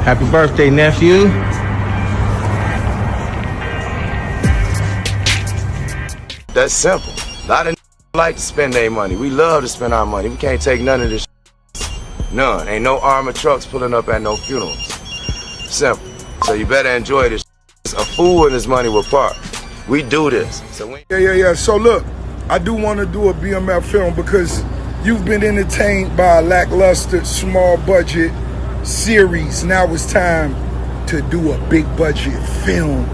Happy birthday, nephew. That's simple. A lot of like to spend their money. We love to spend our money. We can't take none of this. None. Ain't no armored trucks pulling up at no funerals. Simple. So you better enjoy this. A fool and his money will part. We do this. So Yeah. So look, I do want to do a BMF film because you've been entertained by a lackluster, small budget series. Now it's time to do a big budget film.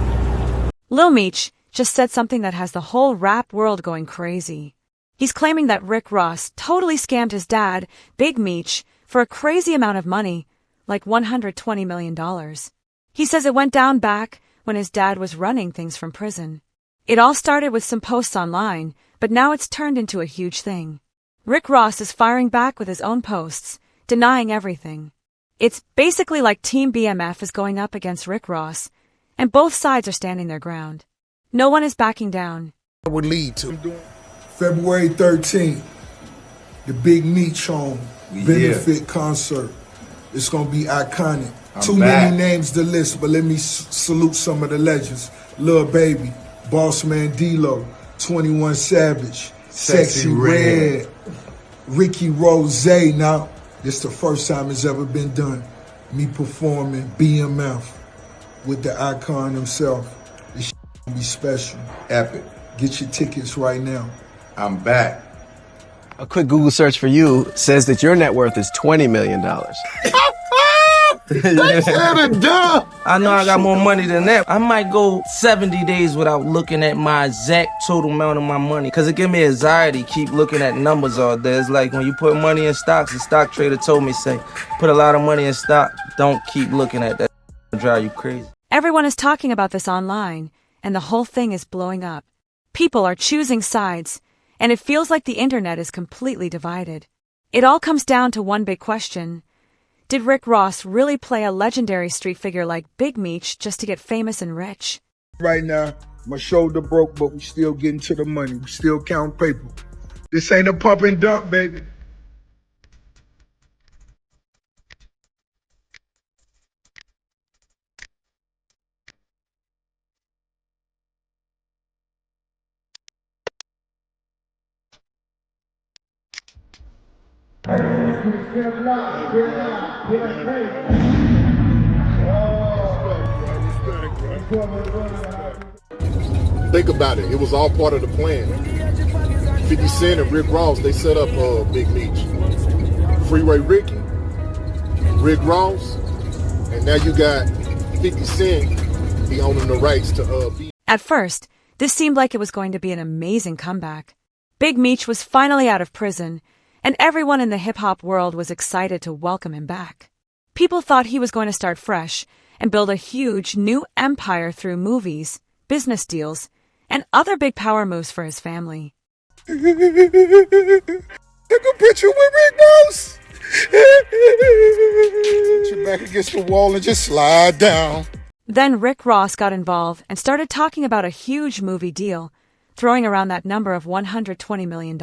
Lil Meech just said something that has the whole rap world going crazy. He's claiming that Rick Ross totally scammed his dad, Big Meech, for a crazy amount of money, like $120 million. He says it went down back when his dad was running things from prison. It all started with some posts online, but now it's turned into a huge thing. Rick Ross is firing back with his own posts, denying everything. It's basically like Team BMF is going up against Rick Ross, and both sides are standing their ground. No one is backing down. That would lead to February 13th, the Big Meech home benefit concert. It's gonna be iconic. Too many names to list, but let me salute some of the legends. Lil Baby, Boss Man D-Lo, 21 Savage, Sexy Red, Ricky Rose. Now, this the first time it's ever been done. Me performing BMF with the icon himself. This gonna be special. Epic. Get your tickets right now. I'm back. A quick Google search for you says that your net worth is $20 million. I know I got more money than that. I might go 70 days without looking at my exact total amount of my money because it gives me anxiety, keep looking at numbers all day. It's like when you put money in stocks, the stock trader told me, say, put a lot of money in stock, don't keep looking at that. It'll drive you crazy. Everyone is talking about this online, and the whole thing is blowing up. People are choosing sides, and it feels like the internet is completely divided. It all comes down to one big question. Did Rick Ross really play a legendary street figure like Big Meech just to get famous and rich? Right now, my shoulder broke, but we still getting to the money. We still count paper. This ain't a pump and dump, baby. Think about it. It was all part of the plan. 50 Cent and Rick Ross, they set up Big Meech. Freeway Ricky, Rick Ross, and now you got 50 Cent, he owning the rights to be. At first, this seemed like it was going to be an amazing comeback. Big Meech was finally out of prison, and everyone in the hip-hop world was excited to welcome him back. People thought he was going to start fresh and build a huge new empire through movies, business deals, and other big power moves for his family. Take a picture with Rick Ross. Put your back against the wall and just slide down. Then Rick Ross got involved and started talking about a huge movie deal, throwing around that number of $120 million.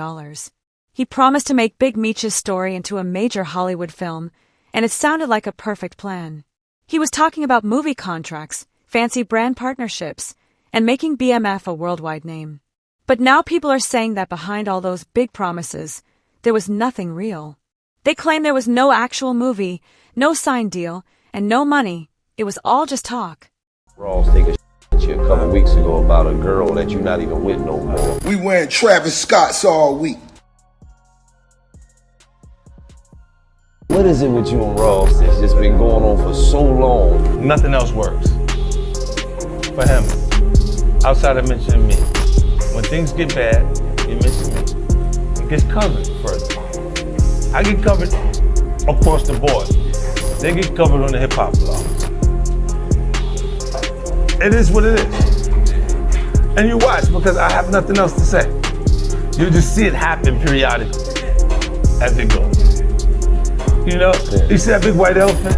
He promised to make Big Meech's story into a major Hollywood film, and it sounded like a perfect plan. He was talking about movie contracts, fancy brand partnerships, and making BMF a worldwide name. But now people are saying that behind all those big promises, there was nothing real. They claim there was no actual movie, no signed deal, and no money. It was all just talk. Ross take a at you a couple weeks ago about a girl that you're not even with no more. We wearing Travis Scotts all week. What is it with you and Ross that's just been going on for so long? Nothing else works. For him, outside of mentioning me. When things get bad, you mention me. It gets covered further. I get covered across the board. They get covered on the hip-hop blogs. It is what it is. And you watch because I have nothing else to say. You just see it happen periodically as it goes. You know, you see that big white elephant,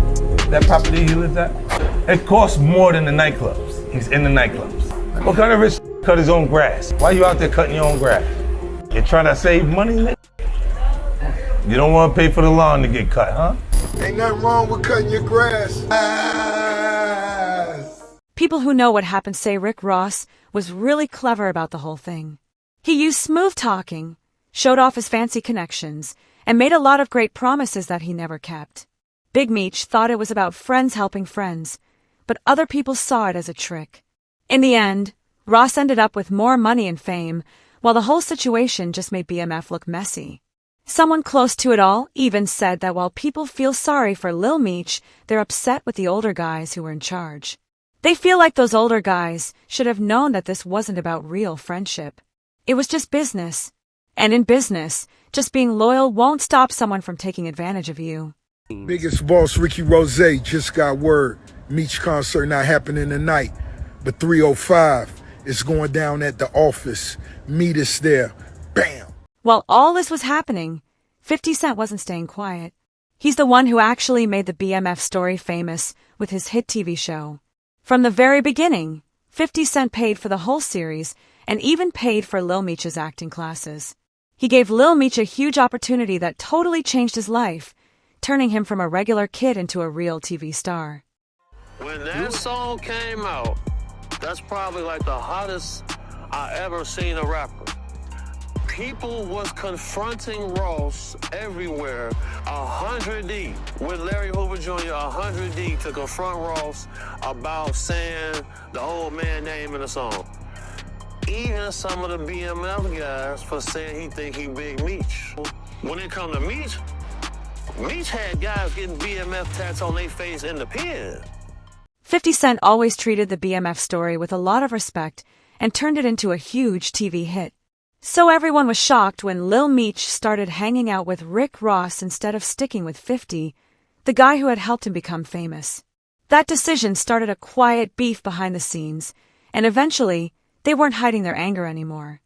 that property he lives at? It costs more than the nightclubs. He's in the nightclubs. What kind of rich cut his own grass? Why you out there cutting your own grass? You trying to save money, nigga? You don't want to pay for the lawn to get cut, huh? Ain't nothing wrong with cutting your grass. People who know what happened say Rick Ross was really clever about the whole thing. He used smooth talking, showed off his fancy connections, and made a lot of great promises that he never kept. Big Meech thought it was about friends helping friends, but other people saw it as a trick. In the end, Ross ended up with more money and fame, while the whole situation just made BMF look messy. Someone close to it all even said that while people feel sorry for Lil Meech, they're upset with the older guys who were in charge. They feel like those older guys should have known that this wasn't about real friendship. It was just business. And in business, just being loyal won't stop someone from taking advantage of you. Biggest boss Ricky Rose just got word. Meech concert not happening tonight, but 3:05 is going down at the office. Meet us there. Bam! While all this was happening, 50 Cent wasn't staying quiet. He's the one who actually made the BMF story famous with his hit TV show. From the very beginning, 50 Cent paid for the whole series and even paid for Lil Meech's acting classes. He gave Lil Meech a huge opportunity that totally changed his life, turning him from a regular kid into a real TV star. When that song came out, that's probably like the hottest I ever seen a rapper. People was confronting Ross everywhere, 100 deep, with Larry Hoover Jr. 100 deep to confront Ross about saying the old man name in the song. Even some of the BMF guys for saying he think he Big Meech. When it come to Meech, Meech had guys getting BMF tats on their face in the pen. 50 Cent always treated the BMF story with a lot of respect and turned it into a huge TV hit. So everyone was shocked when Lil Meech started hanging out with Rick Ross instead of sticking with 50, the guy who had helped him become famous. That decision started a quiet beef behind the scenes, and eventually, they weren't hiding their anger anymore.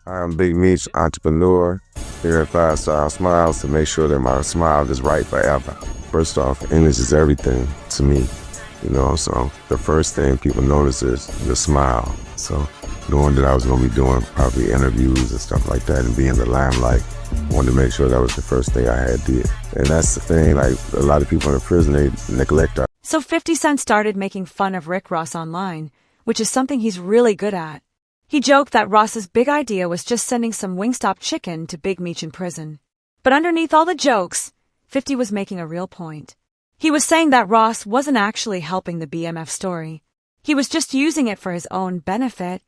I'm Big Meech, entrepreneur here at 5 Star Smiles to make sure that my smile is right forever. First off, English is everything to me, so the first thing people notice is the smile. So knowing that I was going to be doing probably interviews and stuff like that and be in the limelight, I wanted to make sure that was the first thing I had did. And that's the thing, like a lot of people in the prison, they neglect our. So 50 Cent started making fun of Rick Ross online, which is something he's really good at. He joked that Ross's big idea was just sending some Wingstop chicken to Big Meech in prison. But underneath all the jokes, 50 was making a real point. He was saying that Ross wasn't actually helping the BMF story. He was just using it for his own benefit.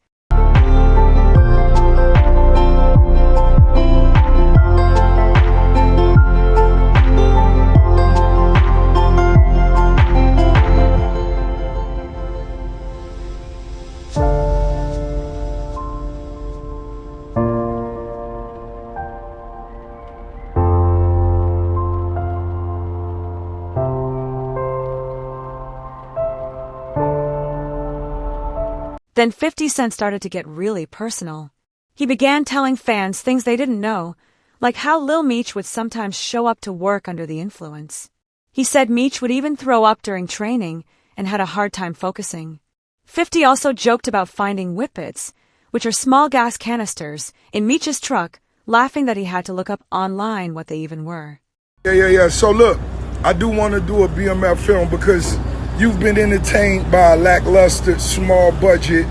Then 50 Cent started to get really personal. He began telling fans things they didn't know, like how Lil Meech would sometimes show up to work under the influence. He said Meech would even throw up during training and had a hard time focusing. 50 also joked about finding whippets, which are small gas canisters, in Meech's truck, laughing that he had to look up online what they even were. Yeah. So look, I do want to do a BMF film because you've been entertained by a lackluster, small budget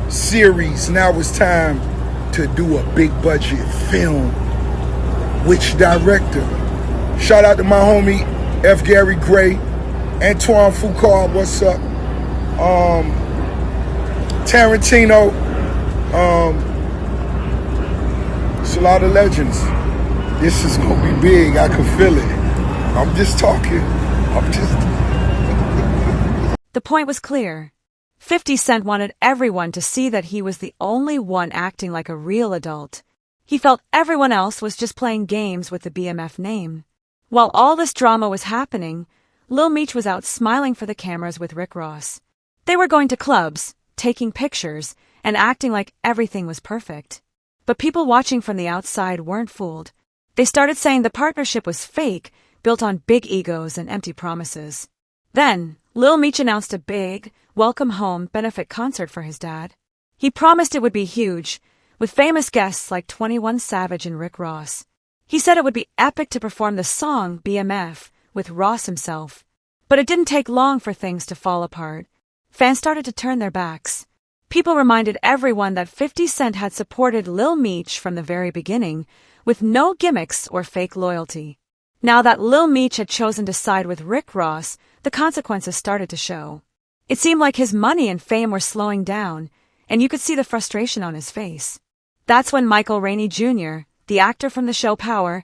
series. Now it's time to do a big budget film. Which director? Shout out to my homie F. Gary Gray, Antoine Foucault, what's up? Tarantino. It's a lot of legends. This is gonna be big. I can feel it. I'm just talking. The point was clear. 50 Cent wanted everyone to see that he was the only one acting like a real adult. He felt everyone else was just playing games with the BMF name. While all this drama was happening, Lil Meech was out smiling for the cameras with Rick Ross. They were going to clubs, taking pictures, and acting like everything was perfect. But people watching from the outside weren't fooled. They started saying the partnership was fake, built on big egos and empty promises. Then, Lil Meech announced a big, welcome home benefit concert for his dad. He promised it would be huge, with famous guests like 21 Savage and Rick Ross. He said it would be epic to perform the song BMF with Ross himself. But it didn't take long for things to fall apart. Fans started to turn their backs. People reminded everyone that 50 Cent had supported Lil Meech from the very beginning, with no gimmicks or fake loyalty. Now that Lil Meech had chosen to side with Rick Ross, the consequences started to show. It seemed like his money and fame were slowing down, and you could see the frustration on his face. That's when Michael Rainey Jr., the actor from the show Power,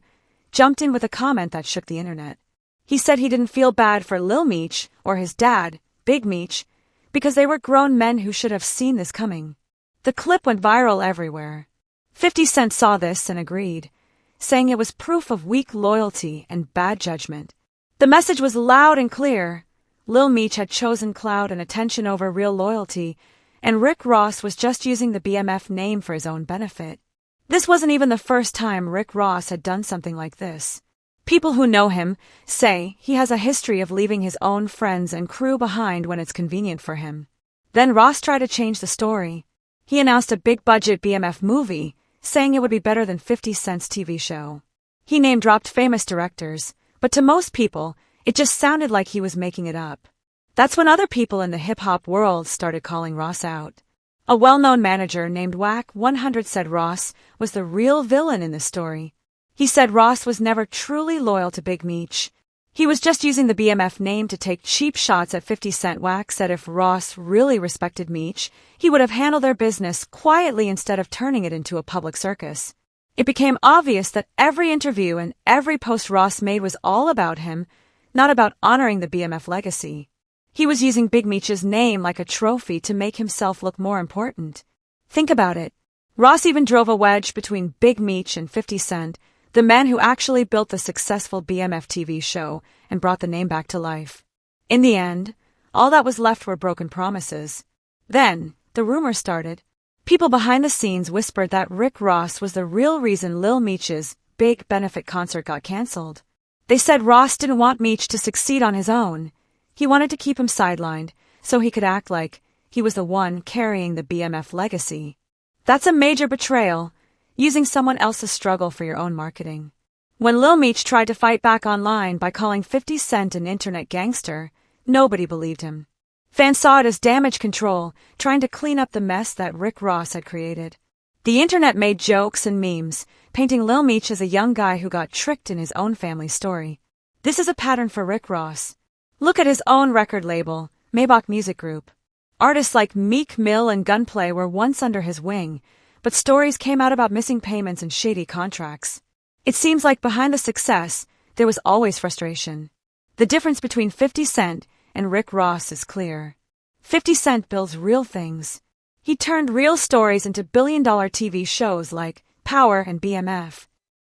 jumped in with a comment that shook the internet. He said he didn't feel bad for Lil Meech or his dad, Big Meech, because they were grown men who should have seen this coming. The clip went viral everywhere. 50 Cent saw this and agreed, saying it was proof of weak loyalty and bad judgment. The message was loud and clear. Lil Meech had chosen clout and attention over real loyalty, and Rick Ross was just using the BMF name for his own benefit. This wasn't even the first time Rick Ross had done something like this. People who know him say he has a history of leaving his own friends and crew behind when it's convenient for him. Then Ross tried to change the story. He announced a big-budget BMF movie, saying it would be better than 50 Cent's TV show. He name-dropped famous directors, but to most people, it just sounded like he was making it up. That's when other people in the hip-hop world started calling Ross out. A well-known manager named Wack 100 said Ross was the real villain in this story. He said Ross was never truly loyal to Big Meech. He was just using the BMF name to take cheap shots at 50 Cent. Wack said if Ross really respected Meech, he would have handled their business quietly instead of turning it into a public circus. It became obvious that every interview and every post Ross made was all about him, not about honoring the BMF legacy. He was using Big Meech's name like a trophy to make himself look more important. Think about it. Ross even drove a wedge between Big Meech and 50 Cent, the man who actually built the successful BMF TV show and brought the name back to life. In the end, all that was left were broken promises. Then, the rumors started. People behind the scenes whispered that Rick Ross was the real reason Lil Meech's big benefit concert got canceled. They said Ross didn't want Meech to succeed on his own. He wanted to keep him sidelined so he could act like he was the one carrying the BMF legacy. That's a major betrayal, using someone else's struggle for your own marketing. When Lil Meech tried to fight back online by calling 50 Cent an internet gangster, nobody believed him. Fans saw it as damage control, trying to clean up the mess that Rick Ross had created. The internet made jokes and memes, painting Lil Meech as a young guy who got tricked in his own family story. This is a pattern for Rick Ross. Look at his own record label, Maybach Music Group. Artists like Meek Mill and Gunplay were once under his wing, but stories came out about missing payments and shady contracts. It seems like behind the success, there was always frustration. The difference between 50 Cent and Rick Ross is clear. 50 Cent builds real things. He turned real stories into billion-dollar TV shows like Power and BMF.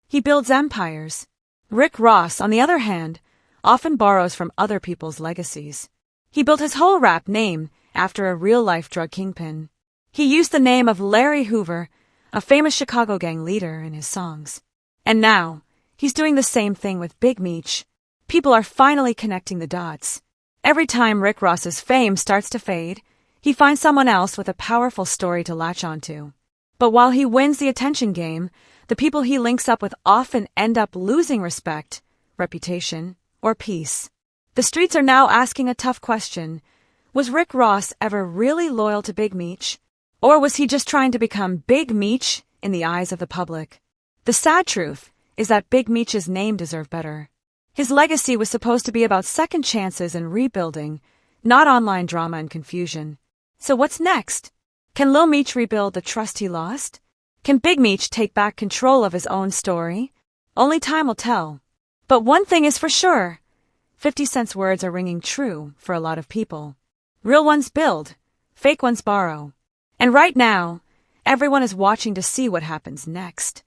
He builds empires. Rick Ross, on the other hand, often borrows from other people's legacies. He built his whole rap name after a real-life drug kingpin. He used the name of Larry Hoover, a famous Chicago gang leader, in his songs. And now, he's doing the same thing with Big Meech. People are finally connecting the dots. Every time Rick Ross's fame starts to fade, he finds someone else with a powerful story to latch onto. But while he wins the attention game, the people he links up with often end up losing respect, reputation, or peace. The streets are now asking a tough question. Was Rick Ross ever really loyal to Big Meech? Or was he just trying to become Big Meech in the eyes of the public? The sad truth is that Big Meech's name deserved better. His legacy was supposed to be about second chances and rebuilding, not online drama and confusion. So what's next? Can Lil Meech rebuild the trust he lost? Can Big Meech take back control of his own story? Only time will tell. But one thing is for sure. 50 Cent's words are ringing true for a lot of people. Real ones build, fake ones borrow. And right now, everyone is watching to see what happens next.